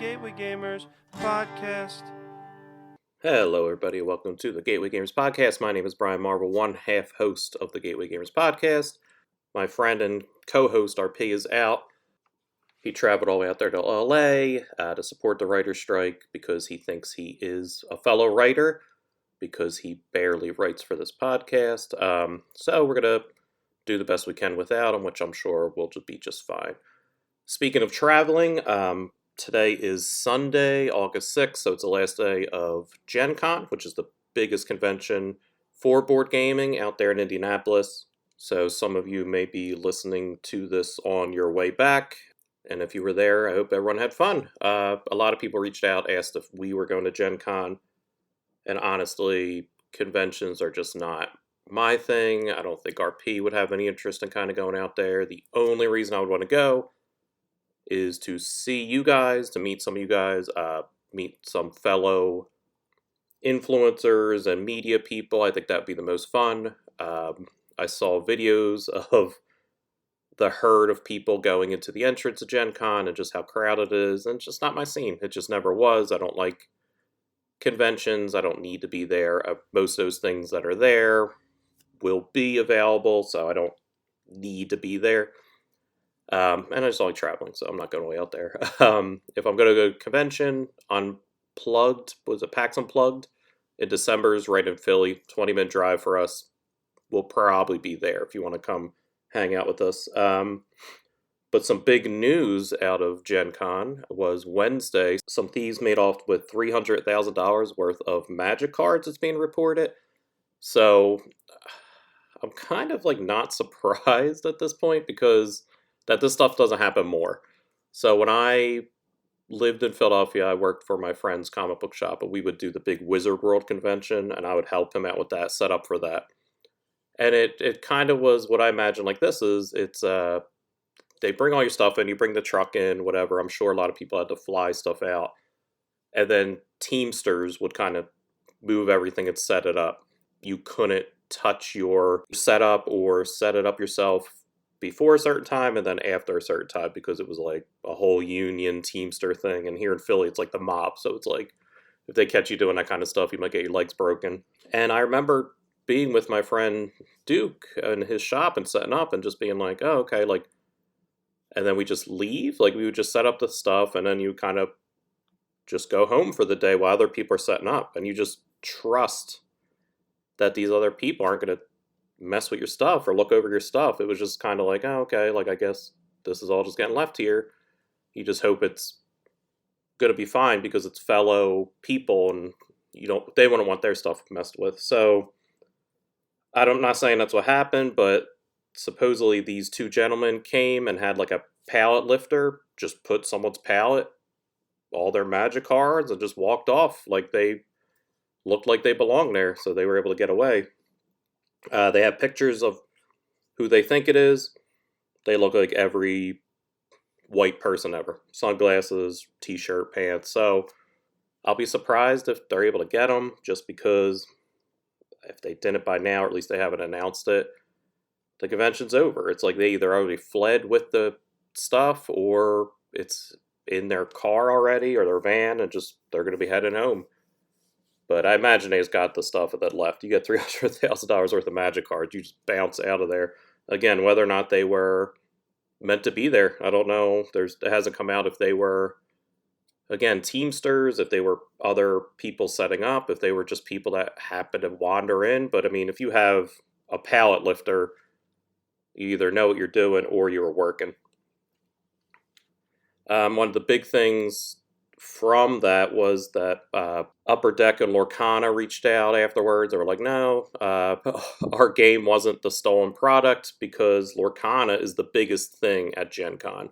Gateway Gamers podcast. Hello, everybody. Welcome to the Gateway Gamers podcast. My name is Bryan Marvel, one half host of the Gateway Gamers podcast. My friend and co-host RP is out. He traveled all the way out there to LA to support the writer's strike because he thinks he is a fellow writer because he barely writes for this podcast. So we're going to do the best we can without him, which I'm sure will be just fine. Speaking of traveling, today is Sunday, August 6th, so it's the last day of Gencon, which is the biggest convention for board gaming out there in Indianapolis. So some of you may be listening to this on your way back, and if you were there, I hope everyone had fun. A lot of people reached out, asked if we were going to Gencon, and honestly, conventions are just not my thing. I don't think RP would have any interest in kind of going out there. The only reason I would want to go is to see you guys, to meet some of you guys, meet some fellow influencers and media people. I think that would be the most fun. I saw videos of the herd of people going into the entrance of Gen Con and just how crowded it is, and it's just not my scene. It just never was. I don't like conventions. I don't need to be there. Most of those things that are there will be available, so I don't need to be there. And I just don't like traveling, so I'm not going way out there. If I'm going to go to a convention, Unplugged, was it PAX Unplugged? In December is right in Philly, 20-minute drive for us. We'll probably be there if you want to come hang out with us. But some big news out of Gen Con was Wednesday. Some thieves made off with $300,000 worth of magic cards, it's being reported. So I'm kind of like not surprised at this point because that this stuff doesn't happen more. So when I lived in Philadelphia, I worked for my friend's comic book shop, and we would do the big Wizard World convention, and I would help him out with that, set up for that. And it kind of was what I imagine like this is. It's they bring all your stuff in, you bring the truck in, whatever. I'm sure a lot of people had to fly stuff out. And then Teamsters would kind of move everything and set it up. You couldn't touch your setup or set it up yourself before a certain time and then after a certain time because it was like a whole union Teamster thing. And here in Philly, it's like the mob. So it's like if they catch you doing that kind of stuff, you might get your legs broken. And I remember being with my friend Duke in his shop and setting up and just being like, oh, okay, like, and then we just leave. Like we would just set up the stuff and then you kind of just go home for the day while other people are setting up. And you just trust that these other people aren't going to mess with your stuff or look over your stuff. It was just kind of like, oh, okay, like I guess this is all just getting left here. You just hope it's going to be fine because it's fellow people and they wouldn't want their stuff messed with. So I'm not saying that's what happened, but supposedly these two gentlemen came and had like a pallet lifter, just put someone's pallet, all their magic cards, and just walked off like they looked like they belonged there. So they were able to get away. They have pictures of who they think it is. They look like every white person ever. Sunglasses, t-shirt, pants. So I'll be surprised if they're able to get them just because if they didn't by now, or at least they haven't announced it, the convention's over. It's like they either already fled with the stuff or it's in their car already or their van and just they're going to be heading home. But I imagine they just got the stuff that left. You get $300,000 worth of magic cards. You just bounce out of there. Again, whether or not they were meant to be there, I don't know. It hasn't come out if they were, again, Teamsters, if they were other people setting up, if they were just people that happened to wander in. But, I mean, if you have a pallet lifter, you either know what you're doing or you were working. One of the big things from that was that Upper Deck and Lorcana reached out afterwards. They were like, no, our game wasn't the stolen product because Lorcana is the biggest thing at Gen Con.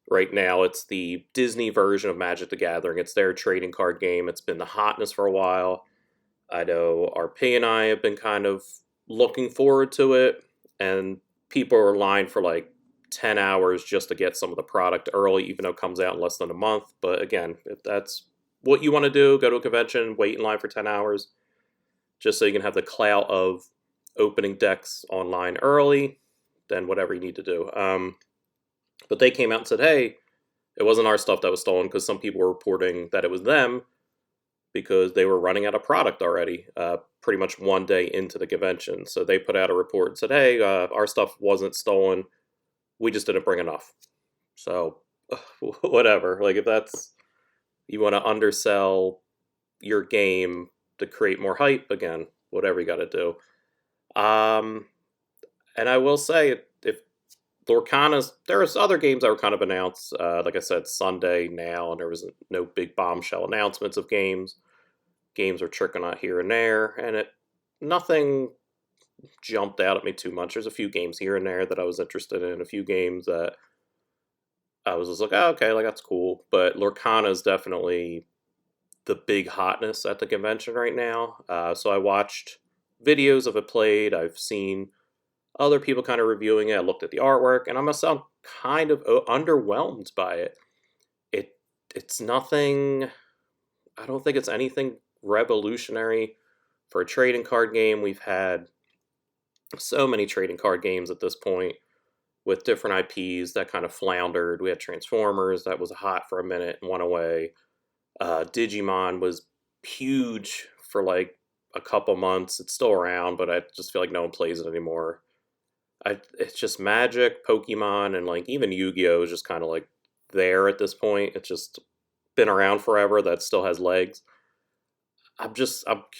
Right now, it's the Disney version of Magic the Gathering. It's their trading card game. It's been the hotness for a while. I know RP and I have been kind of looking forward to it, and people are lined for like 10 hours just to get some of the product early, even though it comes out in less than a month. But again, if that's what you want to do, go to a convention, wait in line for 10 hours, just so you can have the clout of opening decks online early, then whatever you need to do. But they came out and said, hey, It wasn't our stuff that was stolen because some people were reporting that it was them because they were running out of product already, pretty much one day into the convention. So they put out a report and said, hey, our stuff wasn't stolen. We just didn't bring enough. So whatever. Like if that's, you want to undersell your game to create more hype, again, whatever you got to do. And I will say, if Lorcana's, there's other games that were kind of announced. Like I said, Sunday now, and there was no big bombshell announcements of games. Games were trickling out here and there, and nothing jumped out at me too much. There's a few games here and there that I was interested in, a few games that I was just like, oh, okay, like that's cool. But Lorcana is definitely the big hotness at the convention right now. So I watched videos of it played. I've seen other people kind of reviewing it. I looked at the artwork, and I must sound kind of underwhelmed by it. It's nothing. I don't think it's anything revolutionary for a trading card game. We've had so many trading card games at this point with different IPs that kind of floundered. We had Transformers that was hot for a minute and went away. Digimon was huge for like a couple months. It's still around, but I just feel like no one plays it anymore. It's just Magic, Pokemon, and like even Yu-Gi-Oh is just kind of like there at this point. It's just been around forever. That still has legs. I'm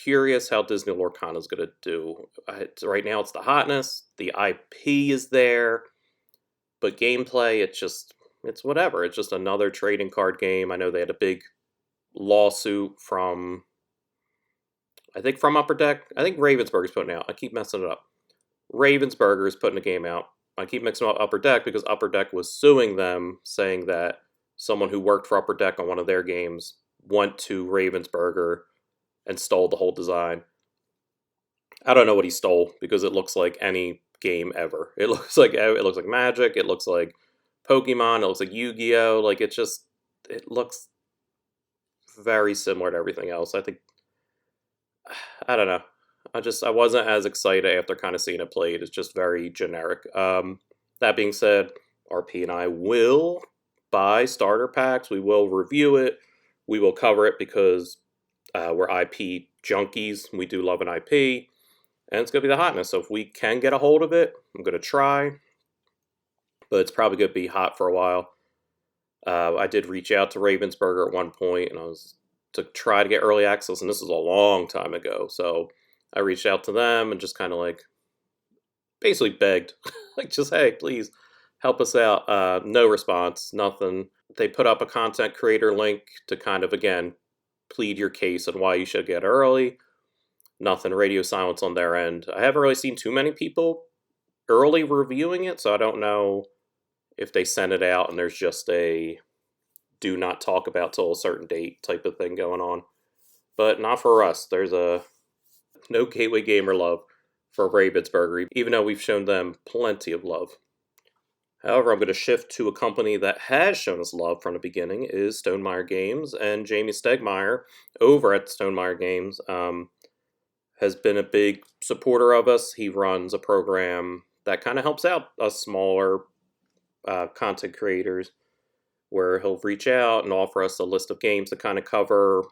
curious how Disney Lorcana is gonna do. Right now, it's the hotness. The IP is there, but gameplay, it's whatever. It's just another trading card game. I know they had a big lawsuit from, I think from Upper Deck. I think Ravensburger's putting it out. I keep messing it up. Ravensburger is putting a game out. I keep mixing up Upper Deck because Upper Deck was suing them, saying that someone who worked for Upper Deck on one of their games went to Ravensburger and stole the whole design. I don't know what he stole because it looks like any game ever. It looks like Magic. It looks like Pokemon. It looks like Yu-Gi-Oh. Like it looks very similar to everything else. I don't know. I wasn't as excited after kind of seeing it played. It's just very generic. That being said, RP and I will buy starter packs. We will review it. We will cover it because we're IP junkies. We do love an IP. And it's going to be the hotness. So if we can get a hold of it, I'm going to try. But it's probably going to be hot for a while. I did reach out to Ravensburger at one point, and I was to try to get early access, and this is a long time ago. So I reached out to them and just kind of like basically begged, like just, hey, please help us out. No response, nothing. They put up a content creator link to kind of, again, plead your case on why you should get early. Nothing, radio silence on their end. I haven't really seen too many people early reviewing it, so I don't know if they send it out and there's just a do not talk about till a certain date type of thing going on. But not for us. There's no Gateway Gamer love for Ravensburger, even though we've shown them plenty of love. However, I'm going to shift to a company that has shown us love from the beginning, is Stonemaier Games, and Jamie Stegmaier over at Stonemaier Games has been a big supporter of us. He runs a program that kind of helps out us smaller content creators, where he'll reach out and offer us a list of games to kind of cover.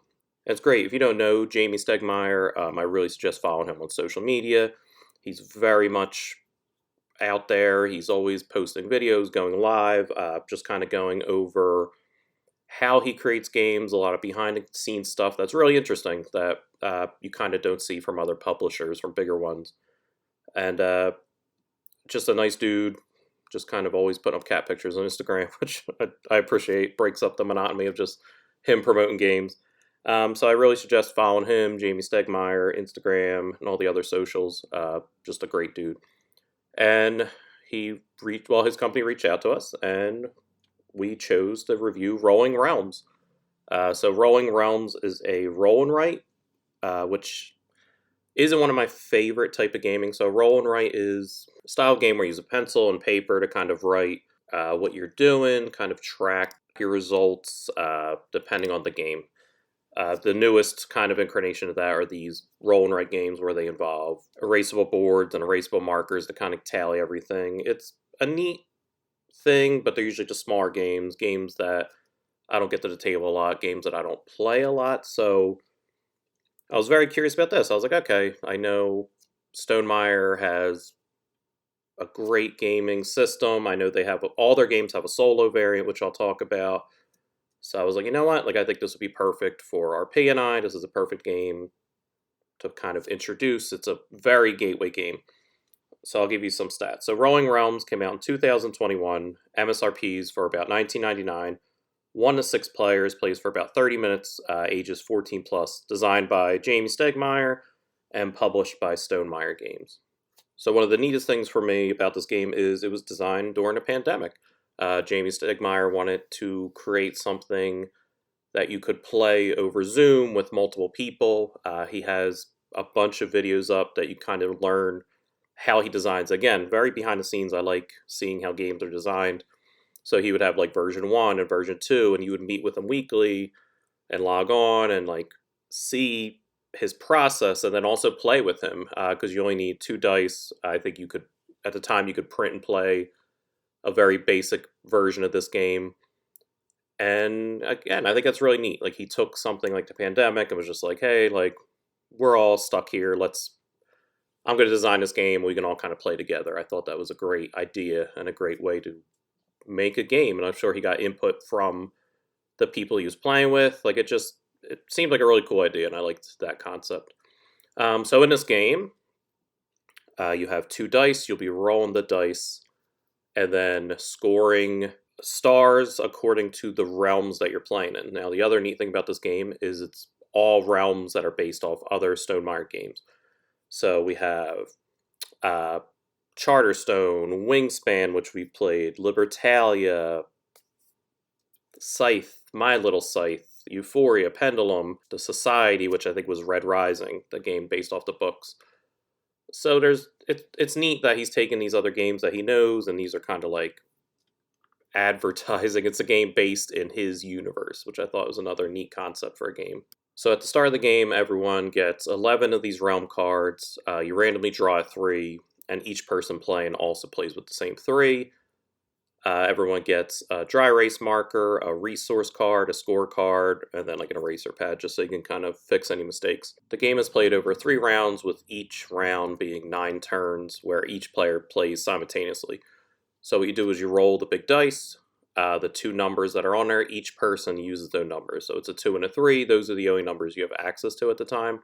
It's great. If you don't know Jamie Stegmaier, I really suggest following him on social media. He's very much out there. He's always posting videos, going live, just kind of going over how he creates games, a lot of behind-the-scenes stuff that's really interesting that you kind of don't see from other publishers, from bigger ones. And just a nice dude, just kind of always putting up cat pictures on Instagram, which I appreciate. Breaks up the monotony of just him promoting games. So I really suggest following him, Jamie Stegmaier, Instagram, and all the other socials. Just a great dude. And his company reached out to us, and we chose to review Rolling Realms. So Rolling Realms is a roll and write, which isn't one of my favorite type of gaming. So roll and write is a style of game where you use a pencil and paper to kind of write what you're doing, kind of track your results depending on the game. The newest kind of incarnation of that are these roll and write games where they involve erasable boards and erasable markers to kind of tally everything. It's a neat thing, but they're usually just smaller games, games that I don't get to the table a lot, games that I don't play a lot. So I was very curious about this. I was like, okay, I know Stonemaier has a great gaming system. I know they have all their games have a solo variant, which I'll talk about. So I was like, you know what? Like, I think this would be perfect for RP and I. This is a perfect game to kind of introduce. It's a very gateway game. So I'll give you some stats. So Rolling Realms came out in 2021. MSRPs for about $19.99. 1 to 6 players, plays for about 30 minutes, ages 14 plus. Designed by Jamie Stegmaier and published by Stonemaier Games. So one of the neatest things for me about this game is it was designed during a pandemic. Jamie Stegmaier wanted to create something that you could play over Zoom with multiple people. He has a bunch of videos up that you kind of learn how he designs. Again, very behind the scenes. I like seeing how games are designed. So he would have like version 1 and version 2, and you would meet with him weekly and log on and like see his process, and then also play with him because you only need 2 dice. I think you could, at the time, you could print and play a very basic version of this game. And again, I think that's really neat. Like, he took something like the pandemic and was just like, hey, like, we're all stuck here. I'm going to design this game. We can all kind of play together. I thought that was a great idea and a great way to make a game. And I'm sure he got input from the people he was playing with. Like, it seemed like a really cool idea, and I liked that concept. So in this game, you have 2 dice. You'll be rolling the dice and then scoring stars according to the realms that you're playing in. Now, the other neat thing about this game is it's all realms that are based off other Stonemaier games. So we have Charterstone, Wingspan, which we played, Libertalia, Scythe, My Little Scythe, Euphoria, Pendulum, The Society, which I think was Red Rising, the game based off the books. So it's neat that he's taken these other games that he knows, and these are kind of like advertising. It's a game based in his universe, which I thought was another neat concept for a game. So at the start of the game, everyone gets 11 of these realm cards. You randomly draw a 3, and each person playing also plays with the same 3. Everyone gets a dry erase marker, a resource card, a score card, and then like an eraser pad, just so you can kind of fix any mistakes. The game is played over 3 rounds, with each round being 9 turns, where each player plays simultaneously. So what you do is you roll the big dice, the 2 numbers that are on there. Each person uses those numbers. So it's a 2 and a 3. Those are the only numbers you have access to at the time.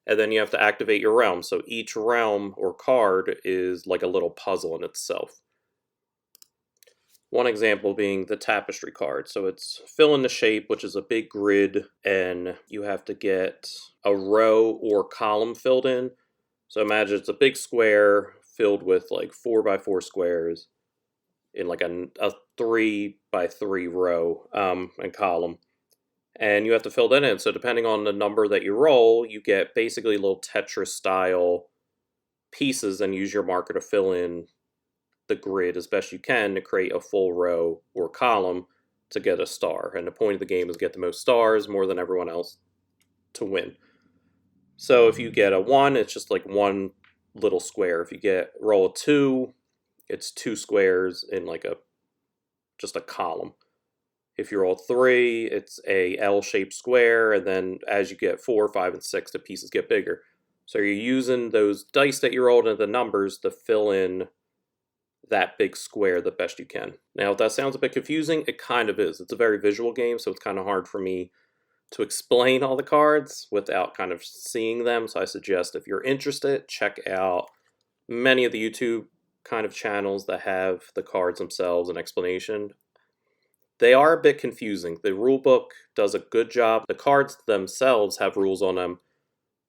And then you have to activate your realm. So each realm or card is like a little puzzle in itself. One example being the tapestry card. So it's fill in the shape, which is a big grid, and you have to get a row or column filled in. So imagine it's a big square filled with like 4x4 squares in like a 3x3 row and column. And you have to fill that in. So depending on the number that you roll, you get basically little Tetris style pieces, and use your marker to fill in the grid as best you can to create a full row or column to get a star. And the point of the game is get the most stars, more than everyone else, to win. So if you get a 1, it's just like one little square. If you roll a 2, it's 2 squares in like just a column. If you roll 3, it's a L-shaped square, and then as you get 4, 5, and 6, the pieces get bigger. So you're using those dice that you rolled and the numbers to fill in that big square the best you can. Now, if that sounds a bit confusing, it kind of is. It's a very visual game, so it's kind of hard for me to explain all the cards without kind of seeing them. So I suggest if you're interested, check out many of the YouTube kind of channels that have the cards themselves and explanation. They are a bit confusing. The rulebook does a good job. The cards themselves have rules on them,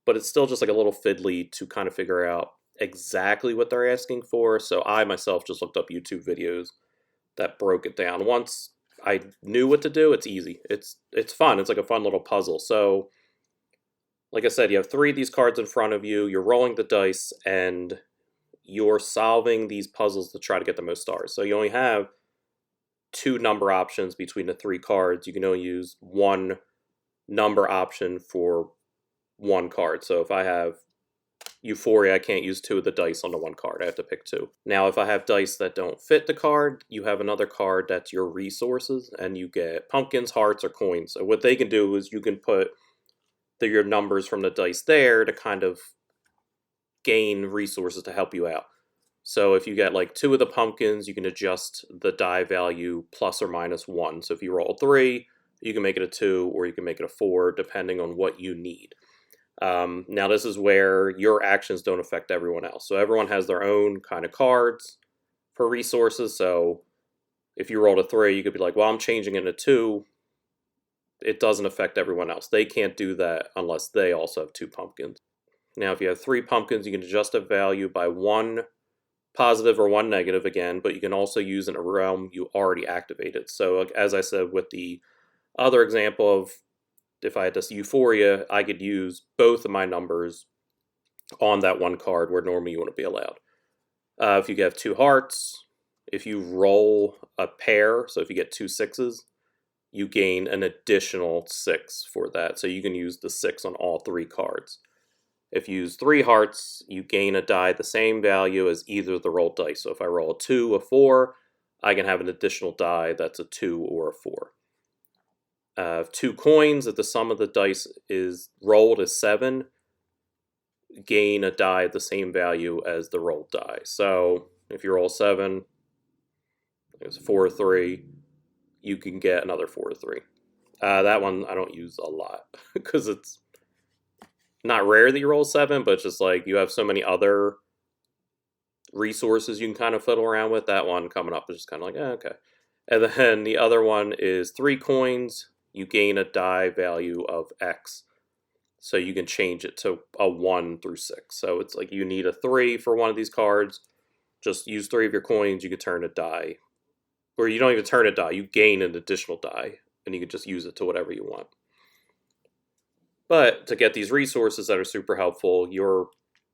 but it's still just like a little fiddly to kind of figure out exactly what they're asking for. So I myself just looked up YouTube videos that broke it down. Once I knew what to do, it's easy. It's fun. It's like a fun little puzzle. So like I said, you have 3 of these cards in front of you. You're rolling the dice, and you're solving these puzzles to try to get the most stars. So you only have 2 number options between the 3 cards. You can only use 1 number option for 1 card. So if I have Euphoria, I can't use 2 of the dice on the 1 card. I have to pick 2. Now, if I have dice that don't fit the card, you have another card that's your resources, and you get pumpkins, hearts, or coins. So what they can do is you can put your numbers from the dice there to kind of gain resources to help you out. So if you get like 2 of the pumpkins, you can adjust the die value plus or minus 1. So if you roll 3, you can make it a 2, or you can make it a 4, depending on what you need. Now this is where your actions don't affect everyone else. So everyone has their own kind of cards for resources. So if you rolled a 3, you could be like, well, I'm changing it to 2. It doesn't affect everyone else. They can't do that unless they also have 2 pumpkins. Now if you have 3 pumpkins, you can adjust the value by 1 positive or 1 negative again, but you can also use in a realm you already activated. So as I said with the other example of if I had this Euphoria, I could use both of my numbers on that 1 card where normally you wouldn't be allowed. If you have 2 hearts, if you roll a pair, so if you get 2 6s, you gain an additional 6 for that. So you can use the 6 on all 3 cards. If you use 3 hearts, you gain a die the same value as either of the rolled dice. So if I roll a 2, a 4, I can have an additional die that's a 2 or a 4. 2 coins, if the sum of the dice is rolled is 7, gain a die at the same value as the rolled die. So if you roll 7, it's 4 or 3, you can get another 4 or 3. That one I don't use a lot because it's not rare that you roll 7, but it's just like you have so many other resources you can kind of fiddle around with. That one coming up is just kind of like, okay. And then the other one is 3 coins. You gain a die value of X. So you can change it to a 1 through 6. So it's like you need a 3 for one of these cards. Just use 3 of your coins, you can turn a die. Or you don't even turn a die, you gain an additional die. And you can just use it to whatever you want. But to get these resources that are super helpful, you're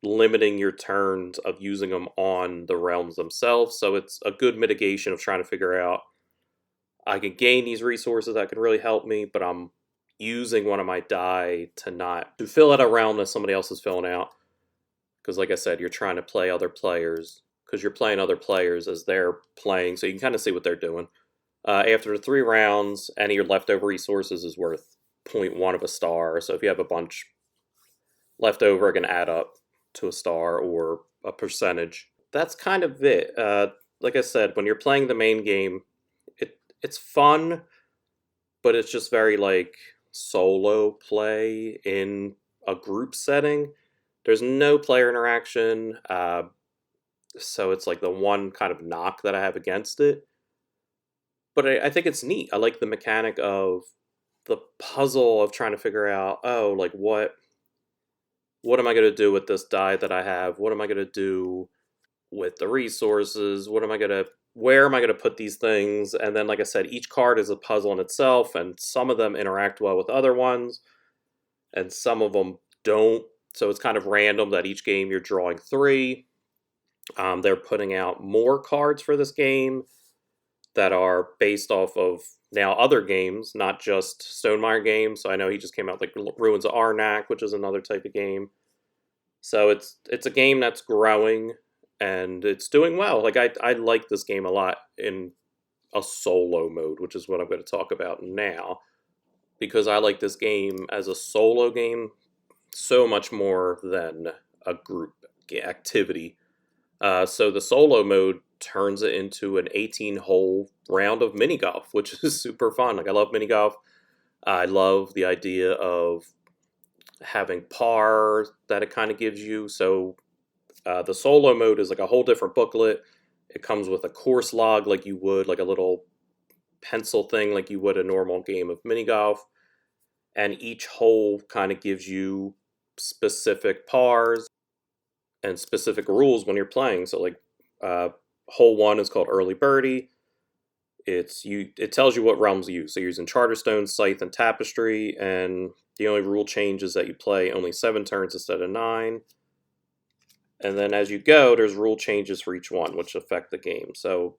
limiting your turns of using them on the realms themselves. So it's a good mitigation of trying to figure out, I can gain these resources that can really help me, but I'm using one of my die to fill out a realm that somebody else is filling out. Because like I said, you're trying to play other players, because you're playing other players as they're playing, so you can kind of see what they're doing. After the 3 rounds, any of your leftover resources is worth 0.1 of a star. So if you have a bunch left over, it can add up to a star or a percentage. That's kind of it. Like I said, when you're playing the main game, it's fun, but it's just very like solo play in a group setting. There's no player interaction, so it's like the one kind of knock that I have against it. But I think it's neat. I like the mechanic of the puzzle of trying to figure out, oh, like what am I going to do with this die that I have? What am I going to do with the resources? Where am I going to put these things? And then, like I said, each card is a puzzle in itself, and some of them interact well with other ones, and some of them don't. So it's kind of random that each game you're drawing 3. They're putting out more cards for this game that are based off of now other games, not just Stonemaier Games. So I know he just came out like Ruins of Arnak, which is another type of game. So it's a game that's growing and it's doing well. Like I like this game a lot in a solo mode, which is what I'm going to talk about now, because I like this game as a solo game so much more than a group activity. So the solo mode turns it into an 18-hole round of mini golf, which is super fun. Like I love mini golf. I love the idea of having par that it kind of gives you. So the solo mode is like a whole different booklet. It comes with a course log like you would, like a little pencil thing like you would a normal game of mini golf. And each hole kind of gives you specific pars and specific rules when you're playing. So like hole 1 is called early birdie. It tells you what realms you use. So you're using Charterstone, Scythe, and Tapestry, and the only rule change is that you play only 7 turns instead of 9. And then as you go, there's rule changes for each one, which affect the game. So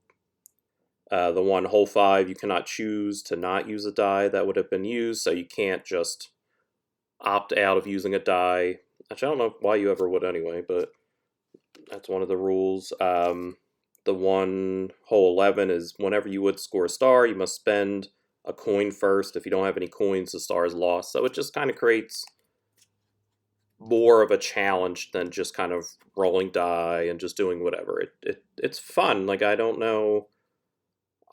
the one hole 5, you cannot choose to not use a die that would have been used, so you can't just opt out of using a die. Actually, I don't know why you ever would anyway, but that's one of the rules. The one hole 11 is whenever you would score a star, you must spend a coin first. If you don't have any coins, the star is lost. So it just kind of creates more of a challenge than just kind of rolling die and just doing whatever. It's fun. Like, I don't know.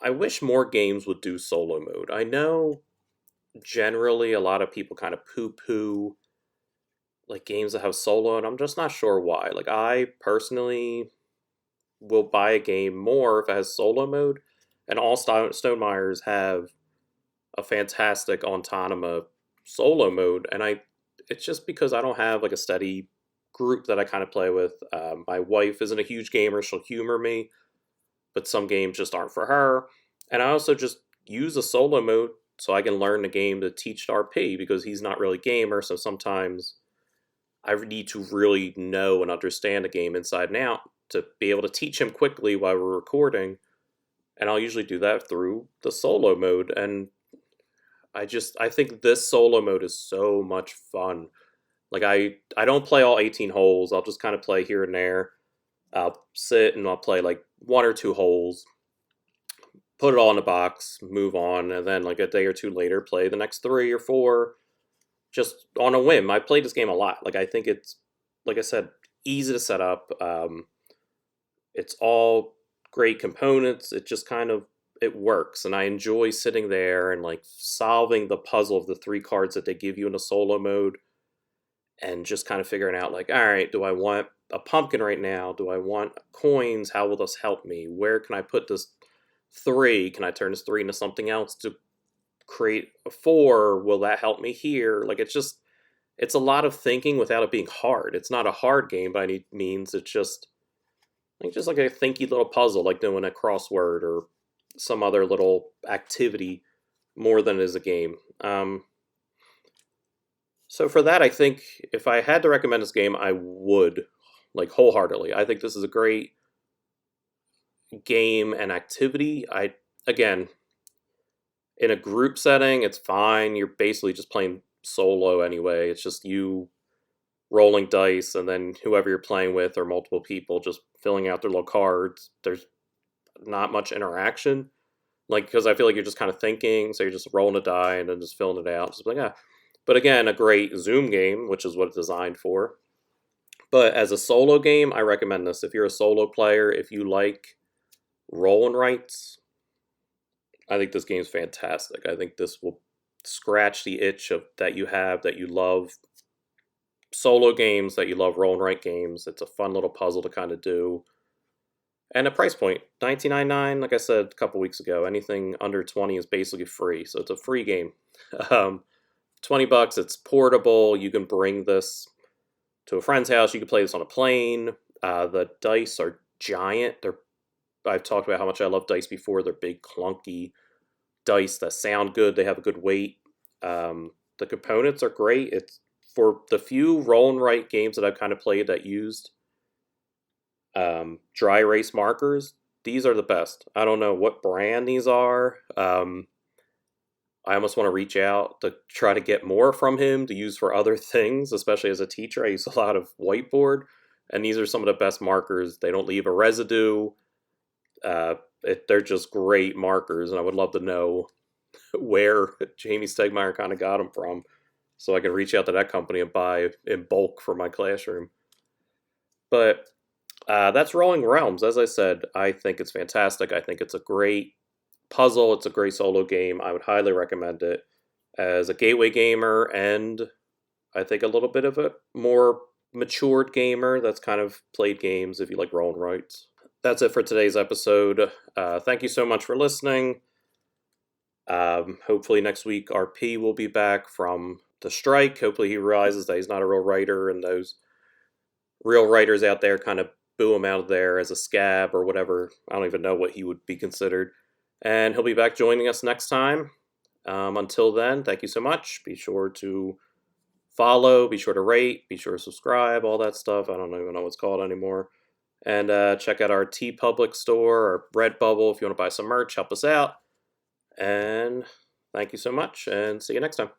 I wish more games would do solo mode. I know generally a lot of people kind of poo poo like games that have solo, and I'm just not sure why. Like, I personally will buy a game more if it has solo mode, and all Stonemaiers have a fantastic Autonoma solo mode, and it's just because I don't have like a steady group that I kind of play with. My wife isn't a huge gamer; she'll humor me, but some games just aren't for her. And I also just use a solo mode so I can learn the game to teach RP because he's not really a gamer. So sometimes I need to really know and understand the game inside and out to be able to teach him quickly while we're recording. And I'll usually do that through the solo mode. And I think this solo mode is so much fun. Like, I don't play all 18 holes. I'll just kind of play here and there. I'll sit and I'll play like one or two holes, put it all in a box, move on, and then like a day or two later play the next three or four just on a whim. I played this game a lot. Like, I think it's, like I said, easy to set up. It's all great components. It just kind of it works, and I enjoy sitting there and like solving the puzzle of the three cards that they give you in a solo mode, and just kind of figuring out like, all right, do I want a pumpkin right now? Do I want coins? How will this help me? Where can I put this three? Can I turn this three into something else to create a four? Will that help me here? Like, it's a lot of thinking without it being hard. It's not a hard game by any means. It's just like a thinky little puzzle, like doing a crossword or some other little activity more than it is a game. So for that, I think if I had to recommend this game, I would, like, wholeheartedly. I think this is a great game and activity. Again, in a group setting, it's fine. You're basically just playing solo anyway. It's just you rolling dice, and then whoever you're playing with or multiple people just filling out their little cards. There's not much interaction, like, because I feel like you're just kind of thinking, so you're just rolling a die and then just filling it out. Just like, yeah. But again, a great Zoom game, which is what it's designed for. But as a solo game, I recommend this. If you're a solo player, if you like roll and writes, I think this game's fantastic. I think this will scratch the itch of that you love solo games, that you love roll and write games. It's a fun little puzzle to kind of do. And a price point, $19.99. Like I said a couple weeks ago, anything under 20 is basically free. So it's a free game. $20. It's portable. You can bring this to a friend's house. You can play this on a plane. The dice are giant. I've talked about how much I love dice before. They're big, clunky dice that sound good. They have a good weight. The components are great. It's for the few roll and write games that I've kind of played that used dry erase markers. These are the best. I don't know what brand these are. I almost want to reach out to try to get more from him to use for other things, especially as a teacher. I use a lot of whiteboard, and these are some of the best markers. They don't leave a residue. They're just great markers, and I would love to know where Jamie Stegmaier kind of got them from, so I can reach out to that company and buy in bulk for my classroom. But that's Rolling Realms. As I said, I think it's fantastic. I think it's a great puzzle. It's a great solo game. I would highly recommend it as a gateway gamer, and I think a little bit of a more matured gamer that's kind of played games if you like roll and writes. That's it for today's episode. Thank you so much for listening. Hopefully next week RP will be back from the strike. Hopefully he realizes that he's not a real writer, and those real writers out there kind of boo him out of there as a scab or whatever. I don't even know what he would be considered. And he'll be back joining us next time. Until then, thank you so much. Be sure to follow, be sure to rate, be sure to subscribe, all that stuff. I don't even know what it's called anymore. And check out our TeePublic store or Redbubble if you want to buy some merch. Help us out. And thank you so much, and see you next time.